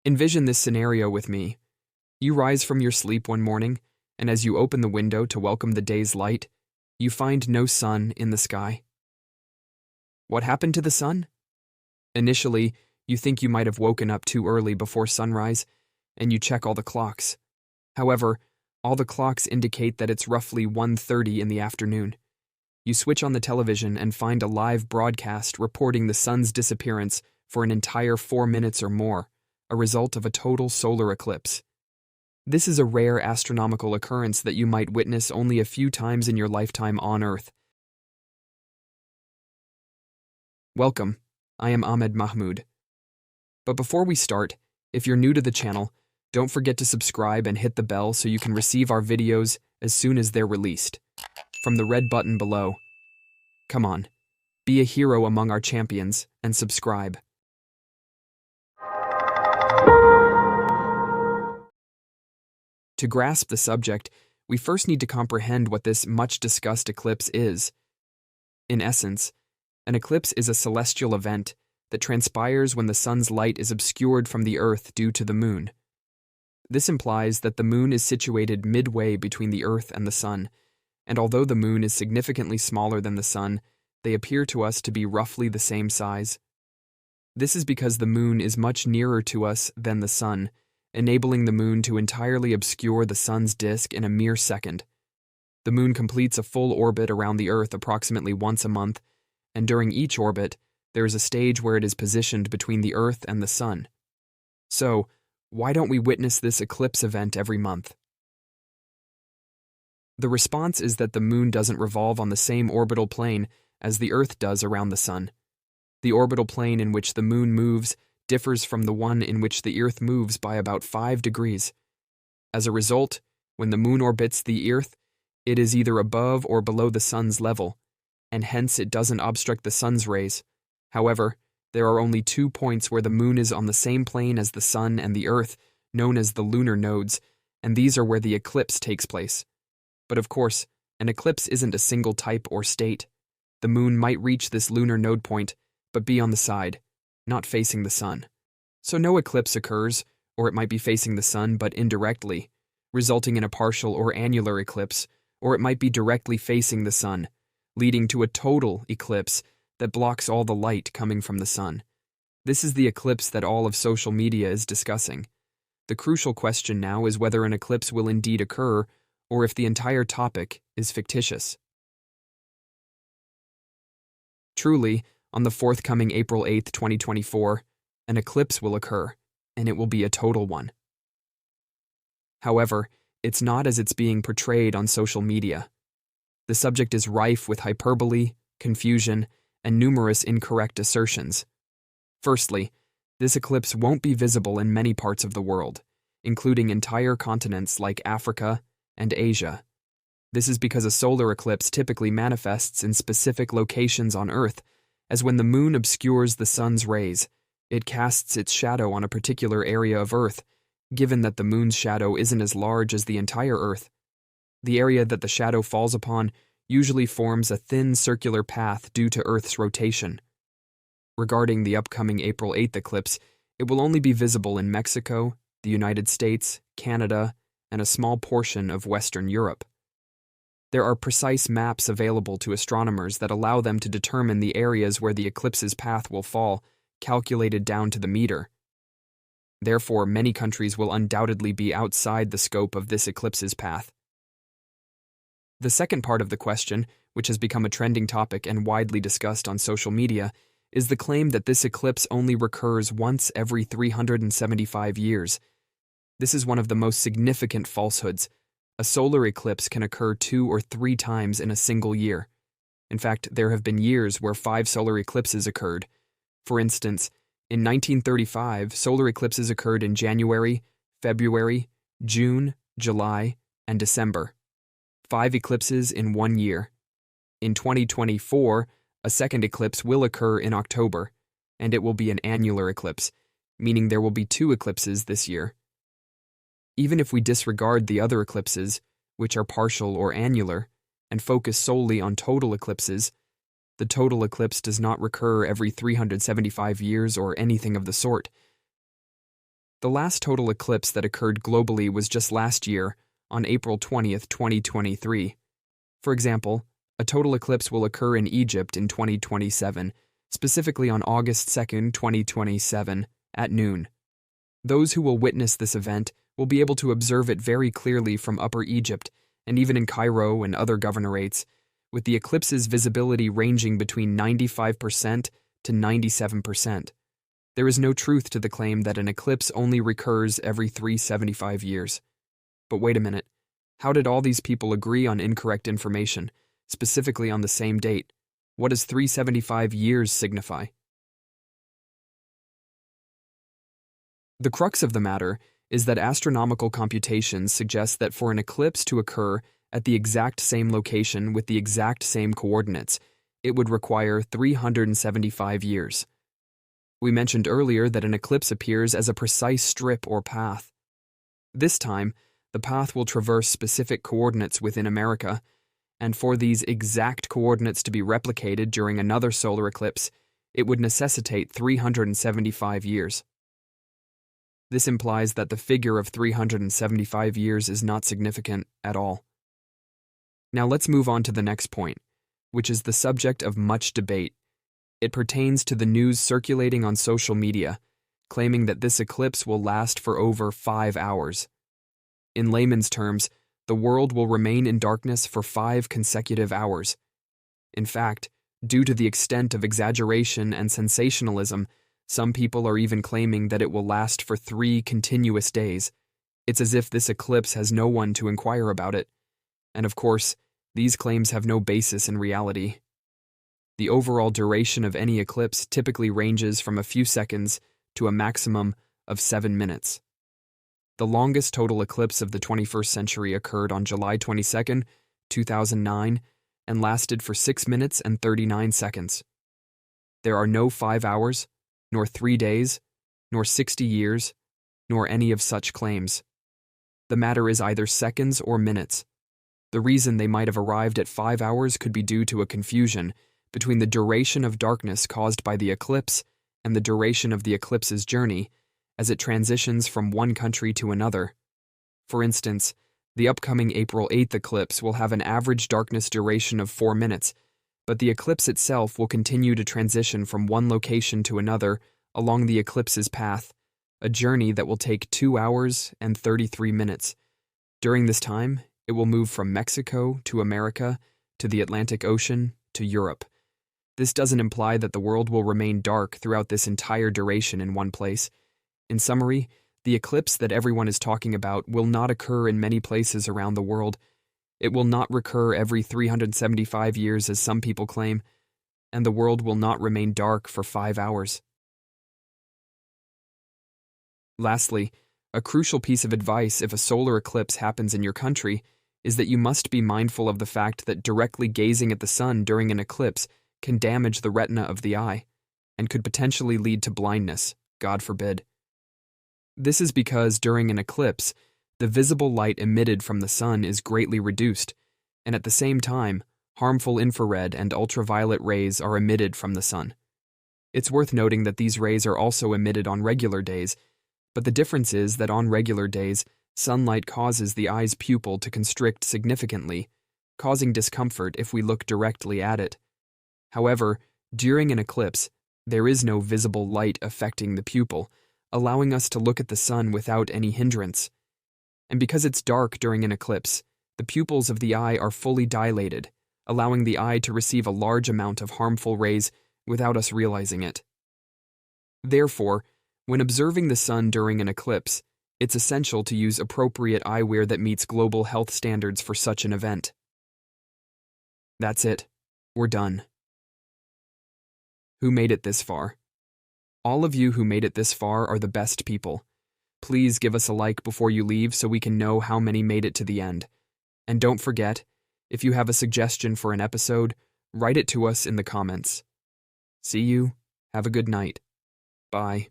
Envision this scenario with me. You rise from your sleep one morning, and as you open the window to welcome the day's light, you find no sun in the sky. What happened to the sun? Initially, you think you might have woken up too early before sunrise, and you check all the clocks. However, all the clocks indicate that it's roughly 1:30 in the afternoon. You switch on the television and find a live broadcast reporting the sun's disappearance for an entire 4 minutes or more, a result of a total solar eclipse. This is a rare astronomical occurrence that you might witness only a few times in your lifetime on Earth. Welcome, I am Ahmed Mahmoud. But before we start, if you're new to the channel, don't forget to subscribe and hit the bell so you can receive our videos as soon as they're released. From the red button below. Come on, be a hero among our champions and subscribe. To grasp the subject, we first need to comprehend what this much-discussed eclipse is. In essence, an eclipse is a celestial event that transpires when the sun's light is obscured from the Earth due to the moon. This implies that the moon is situated midway between the Earth and the sun, and although the moon is significantly smaller than the sun, they appear to us to be roughly the same size. This is because the moon is much nearer to us than the sun, enabling the moon to entirely obscure the sun's disk in a mere second. The moon completes a full orbit around the Earth approximately once a month, and during each orbit, there is a stage where it is positioned between the Earth and the sun. So, why don't we witness this eclipse event every month? The response is that the moon doesn't revolve on the same orbital plane as the Earth does around the sun. The orbital plane in which the moon moves differs from the one in which the Earth moves by about 5 degrees. As a result, when the moon orbits the Earth, it is either above or below the sun's level, and hence it doesn't obstruct the sun's rays. However, there are only 2 points where the moon is on the same plane as the sun and the Earth, known as the lunar nodes, and these are where the eclipse takes place. But of course, an eclipse isn't a single type or state. The moon might reach this lunar node point, but be on the side, not facing the sun. So no eclipse occurs, or it might be facing the sun but indirectly, resulting in a partial or annular eclipse, or it might be directly facing the sun, leading to a total eclipse that blocks all the light coming from the sun. This is the eclipse that all of social media is discussing. The crucial question now is whether an eclipse will indeed occur, or if the entire topic is fictitious. Truly, on the forthcoming April 8th, 2024, an eclipse will occur, and it will be a total one. However, it's not as it's being portrayed on social media. The subject is rife with hyperbole, confusion, and numerous incorrect assertions. Firstly, this eclipse won't be visible in many parts of the world, including entire continents like Africa and Asia. This is because a solar eclipse typically manifests in specific locations on Earth, as when the moon obscures the sun's rays, it casts its shadow on a particular area of Earth, given that the moon's shadow isn't as large as the entire Earth. The area that the shadow falls upon usually forms a thin circular path due to Earth's rotation. Regarding the upcoming April 8th eclipse, it will only be visible in Mexico, the United States, Canada, and a small portion of Western Europe. There are precise maps available to astronomers that allow them to determine the areas where the eclipse's path will fall, calculated down to the meter. Therefore, many countries will undoubtedly be outside the scope of this eclipse's path. The second part of the question, which has become a trending topic and widely discussed on social media, is the claim that this eclipse only recurs once every 375 years. This is one of the most significant falsehoods. A solar eclipse can occur 2 or 3 times in a single year. In fact, there have been years where 5 solar eclipses occurred. For instance, in 1935, solar eclipses occurred in January, February, June, July, and December. 5 eclipses in 1 year. In 2024, a second eclipse will occur in October, and it will be an annular eclipse, meaning there will be 2 eclipses this year. Even if we disregard the other eclipses, which are partial or annular, and focus solely on total eclipses, the total eclipse does not recur every 375 years or anything of the sort. The last total eclipse that occurred globally was just last year, on April 20th, 2023. For example, a total eclipse will occur in Egypt in 2027, specifically on August 2nd, 2027, at noon. Those who will witness this event will be able to observe it very clearly from Upper Egypt and even in Cairo and other governorates, with the eclipse's visibility ranging between 95% to 97%. There is no truth to the claim that an eclipse only recurs every 375 years. But wait a minute, how did all these people agree on incorrect information, specifically on the same date? What does 375 years signify? The crux of the matter is that astronomical computations suggest that for an eclipse to occur at the exact same location with the exact same coordinates, it would require 375 years. We mentioned earlier that an eclipse appears as a precise strip or path. This time, the path will traverse specific coordinates within America, and for these exact coordinates to be replicated during another solar eclipse, it would necessitate 375 years. This implies that the figure of 375 years is not significant at all. Now let's move on to the next point, which is the subject of much debate. It pertains to the news circulating on social media, claiming that this eclipse will last for over 5 hours. In layman's terms, the world will remain in darkness for 5 consecutive hours. In fact, due to the extent of exaggeration and sensationalism, some people are even claiming that it will last for 3 continuous days. It's as if this eclipse has no one to inquire about it. And of course, these claims have no basis in reality. The overall duration of any eclipse typically ranges from a few seconds to a maximum of 7 minutes. The longest total eclipse of the 21st century occurred on July 22, 2009, and lasted for 6 minutes and 39 seconds. There are no 5 hours, nor 3 days, nor 60 years, nor any of such claims. The matter is either seconds or minutes. The reason they might have arrived at 5 hours could be due to a confusion between the duration of darkness caused by the eclipse and the duration of the eclipse's journey as it transitions from one country to another. For instance, the upcoming April 8th eclipse will have an average darkness duration of 4 minutes, but the eclipse itself will continue to transition from one location to another along the eclipse's path, a journey that will take 2 hours and 33 minutes. During this time, it will move from Mexico to America to the Atlantic Ocean to Europe. This doesn't imply that the world will remain dark throughout this entire duration in one place. In summary, the eclipse that everyone is talking about will not occur in many places around the world. It will not recur every 375 years as some people claim, and the world will not remain dark for 5 hours. Lastly, a crucial piece of advice if a solar eclipse happens in your country is that you must be mindful of the fact that directly gazing at the sun during an eclipse can damage the retina of the eye and could potentially lead to blindness, God forbid. This is because during an eclipse, the visible light emitted from the sun is greatly reduced, and at the same time, harmful infrared and ultraviolet rays are emitted from the sun. It's worth noting that these rays are also emitted on regular days, but the difference is that on regular days, sunlight causes the eye's pupil to constrict significantly, causing discomfort if we look directly at it. However, during an eclipse, there is no visible light affecting the pupil, allowing us to look at the sun without any hindrance. And because it's dark during an eclipse, the pupils of the eye are fully dilated, allowing the eye to receive a large amount of harmful rays without us realizing it. Therefore, when observing the sun during an eclipse, it's essential to use appropriate eyewear that meets global health standards for such an event. That's it. We're done. Who made it this far? All of you who made it this far are the best people. Please give us a like before you leave so we can know how many made it to the end. And don't forget, if you have a suggestion for an episode, write it to us in the comments. See you. Have a good night. Bye.